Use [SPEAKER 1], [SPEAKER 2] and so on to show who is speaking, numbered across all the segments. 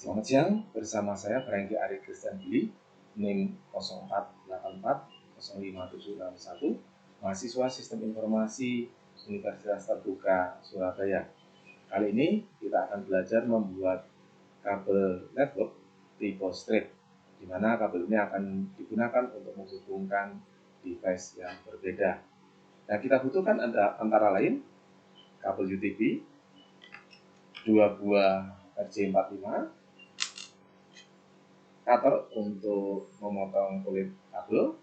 [SPEAKER 1] Selamat siang, bersama saya Franky Ari Christian Billy, NIM 0484055761, mahasiswa Sistem Informasi Universitas Terbuka Surabaya. Kali ini kita akan belajar membuat kabel network tipe straight, di mana kabel ini akan digunakan untuk menghubungkan device yang berbeda. Nah, kita butuhkan antara lain kabel UTP, 2 buah RJ45, cutter untuk memotong kulit kabel,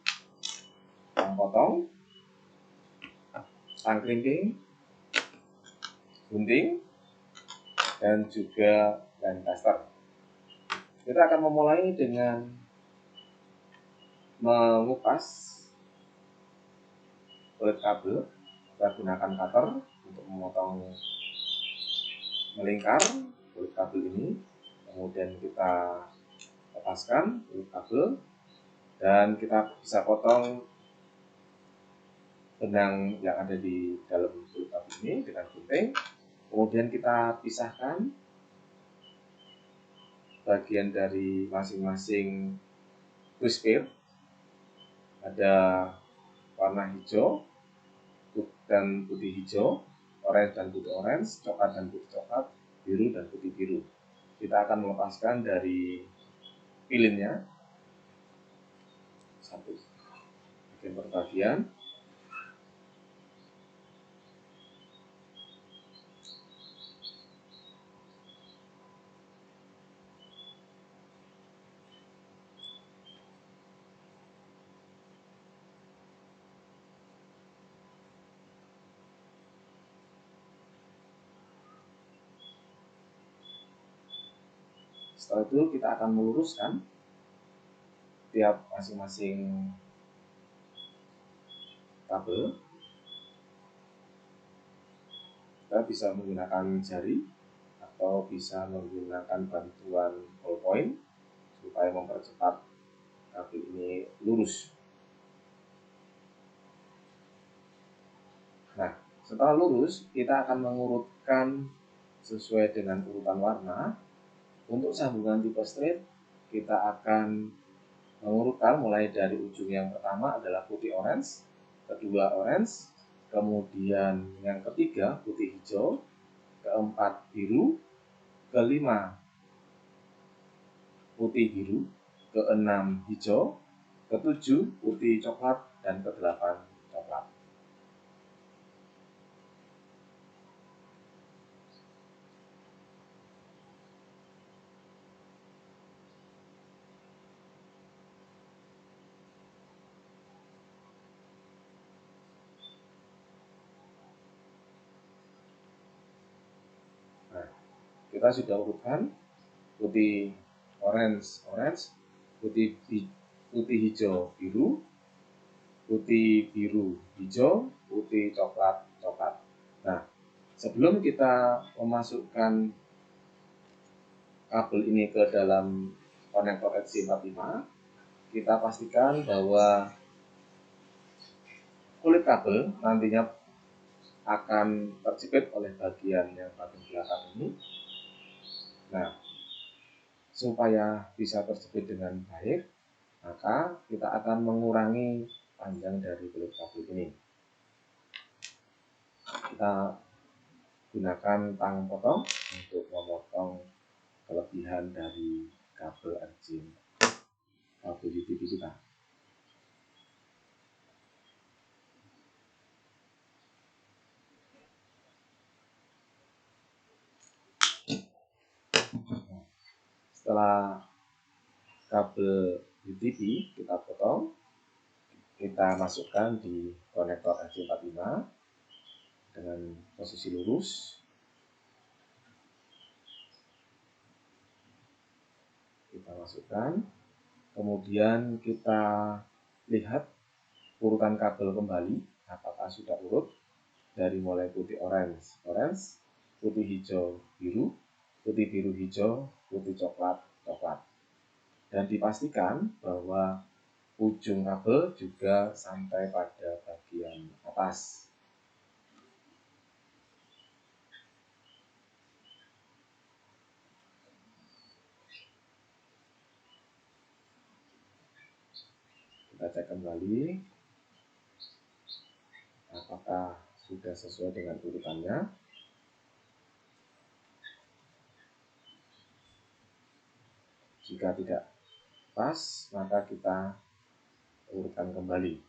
[SPEAKER 1] tang potong, tang kelingking, gunting, dan juga line tester. Kita akan memulai dengan mengupas kulit kabel. Kita gunakan cutter untuk memotong melingkar kulit kabel ini, kemudian kita lepaskan kulit kabel dan kita bisa potong benang yang ada di dalam kulit kabel ini dengan gunting. Kemudian kita pisahkan bagian dari masing-masing twist pair. Ada warna hijau dan putih hijau, orange dan putih orange, coklat dan putih coklat, biru dan putih biru. Kita akan melepaskan dari pilinnya satu bagian per bagian. Setelah itu kita akan meluruskan tiap masing-masing kabel. Kita bisa menggunakan jari atau bisa menggunakan bantuan ballpoint supaya mempercepat kabel ini lurus. Nah, setelah lurus, kita akan mengurutkan sesuai dengan urutan warna. Untuk sambungan tipe straight, kita akan mengurutkan mulai dari ujung yang pertama adalah putih orange, kedua orange, kemudian yang ketiga putih hijau, keempat biru, kelima putih biru, keenam hijau, ketujuh putih coklat, dan kedelapan coklat. Nah, kita sudah urutkan putih orange, putih hijau biru, putih biru hijau, putih coklat coklat. Nah, sebelum kita memasukkan kabel ini ke dalam konektor RJ45, kita pastikan bahwa kulit kabel nantinya akan terjepit oleh bagian yang bagian belakang ini. Nah, supaya bisa terjepit dengan baik, maka kita akan mengurangi panjang dari kulit kabel ini. Kita gunakan tang potong untuk memotong kelebihan dari kabel RJ, kabel UTP kita. Setelah kabel UTP kita potong, kita masukkan di konektor RJ45 dengan posisi lurus. Kita masukkan, kemudian kita lihat urutan kabel kembali apakah sudah urut dari mulai putih orange, putih hijau biru, putih biru hijau, putih coklat coklat, dan dipastikan bahwa ujung kabel juga sampai pada bagian atas. Kita cek kembali apakah sudah sesuai dengan urutannya. Jika tidak pas, maka kita urutkan kembali.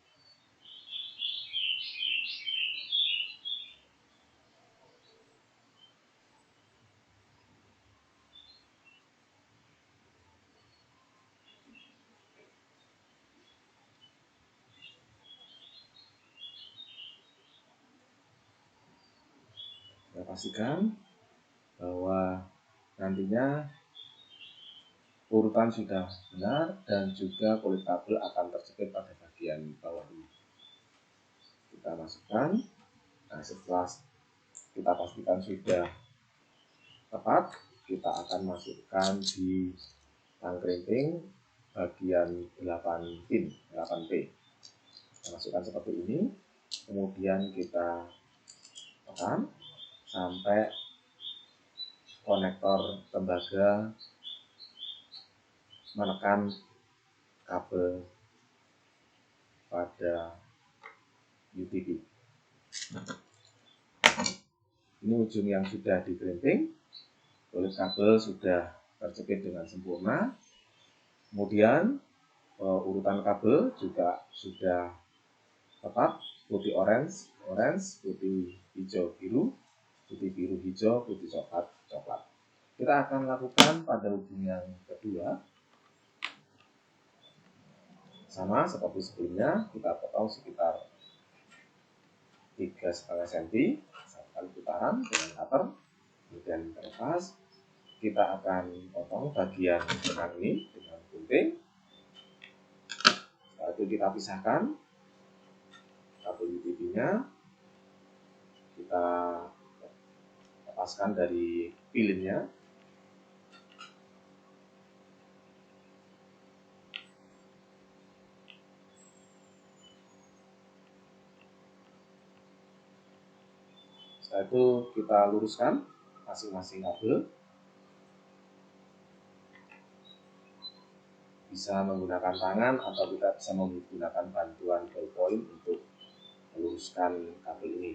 [SPEAKER 1] Kita pastikan bahwa nantinya urutan sudah benar dan juga kulit kabel akan terjepit pada bagian bawah ini. Kita masukkan. Nah, setelah kita pastikan sudah tepat, kita akan masukkan di tang krimping bagian 8 pin, 8P. Kita masukkan seperti ini, kemudian kita tekan sampai konektor tembaga menekan kabel pada UTP. Ini ujung yang sudah dikrimping, kulit kabel sudah terjepit dengan sempurna. Kemudian urutan kabel juga sudah tepat, putih orange, putih hijau biru, putih biru hijau, putih coklat coklat. Kita akan lakukan pada ujung yang kedua. Sama seperti sebelumnya, kita potong sekitar 3,5 cm, satu kali putaran dengan cutter, kemudian terlepas. Kita akan potong bagian benang ini dengan gunting. Setelah itu kita pisahkan kabel UTP-nya, kita lepaskan dari pilinnya. Setelah itu kita luruskan masing-masing kabel. Bisa menggunakan tangan atau kita bisa menggunakan bantuan ballpoint untuk meluruskan kabel ini.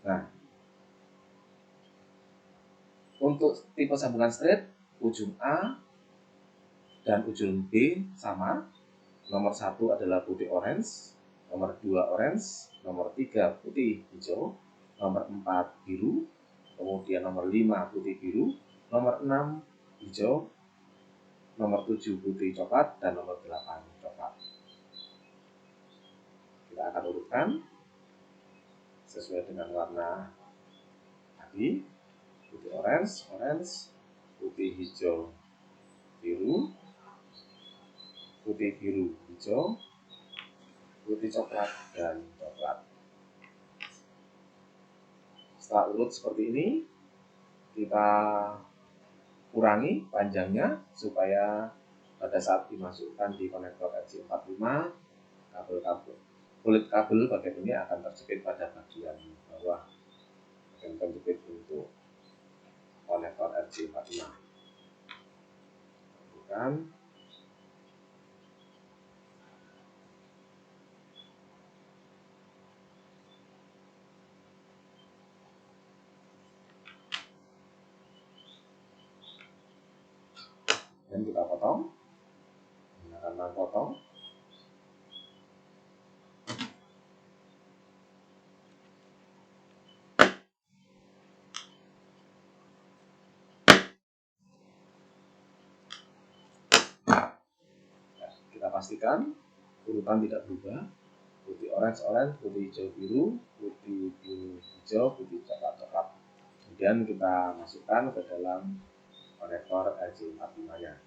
[SPEAKER 1] Nah, untuk tipe sambungan straight, ujung A dan ujung B sama. Nomor 1 adalah putih orange, nomor 2 orange, nomor 3 putih hijau, nomor 4 biru, kemudian nomor 5 putih biru, nomor 6 hijau, nomor 7 putih coklat, dan nomor 8 coklat. Kita akan urutkan sesuai dengan warna tadi. Putih orange, putih hijau biru, putih biru hijau, putih coklat, dan coklat. Setelah urut seperti ini, kita kurangi panjangnya supaya pada saat dimasukkan di konektor RJ45, kulit kabel bagian ini akan terjepit pada bagian bawah, bagian penjepit untuk konektor RJ45. Bukan. Dan kita potong menggunakan tang potong. Kita pastikan urutan tidak berubah. Putih orange, putih hijau biru, putih biru hijau, putih coklat coklat. Kemudian kita masukkan ke dalam konektor RJ45-nya.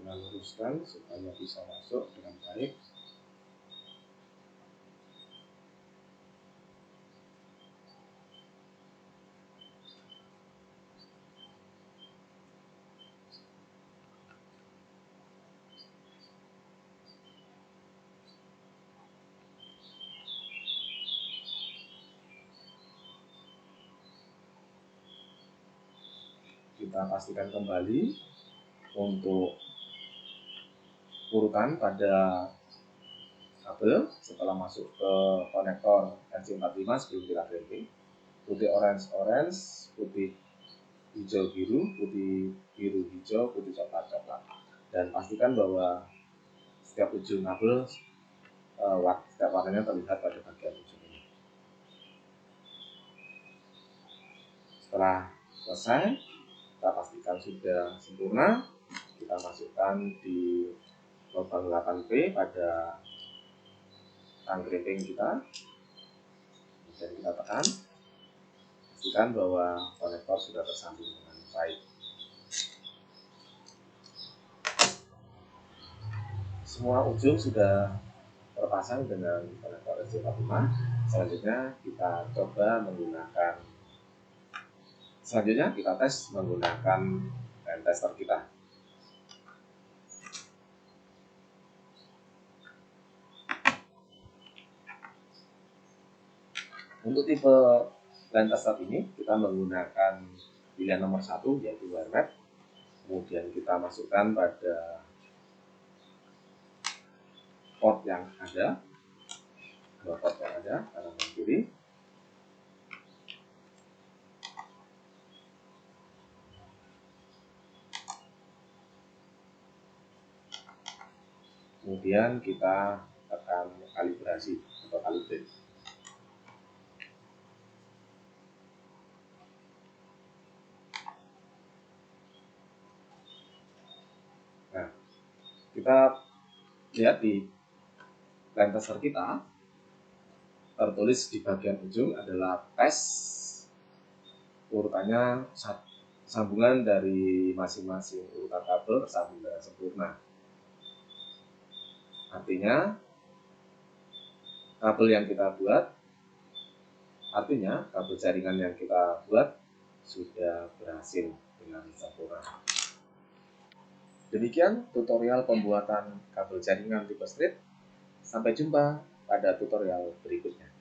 [SPEAKER 1] Kita luruskan luruskan supaya bisa masuk dengan baik. Kita pastikan kembali untuk urutan pada kabel setelah masuk ke konektor RJ45 sebelum kita clamping. Putih orange, putih hijau biru, putih biru hijau, putih coklat. Dan pastikan bahwa setiap ujung kabel setiap warnanya terlihat pada bagian ujung ini. Setelah selesai, kita pastikan sudah sempurna. Kita masukkan di lubang 8P pada tang clamping kita. Kemudian kita tekan, pastikan bahwa konektor sudah tersambung dengan baik. Semua ujung sudah terpasang dengan konektor RJ45. Selanjutnya kita tes menggunakan hand tester kita. Untuk tipe hand tester ini kita menggunakan pilihan nomor 1 yaitu wire wrap. Kemudian kita masukkan pada port yang ada, dua port yang ada kanan dan kiri. Kemudian kita tekan kalibrasi atau calibrate. Nah, kita lihat di line tester kita tertulis di bagian ujung adalah tes urutannya sambungan dari masing-masing urutan kabel tersambung dengan sempurna. Artinya kabel jaringan yang kita buat sudah berhasil dengan sempurna. Demikian tutorial pembuatan kabel jaringan tipe strip. Sampai jumpa pada tutorial berikutnya.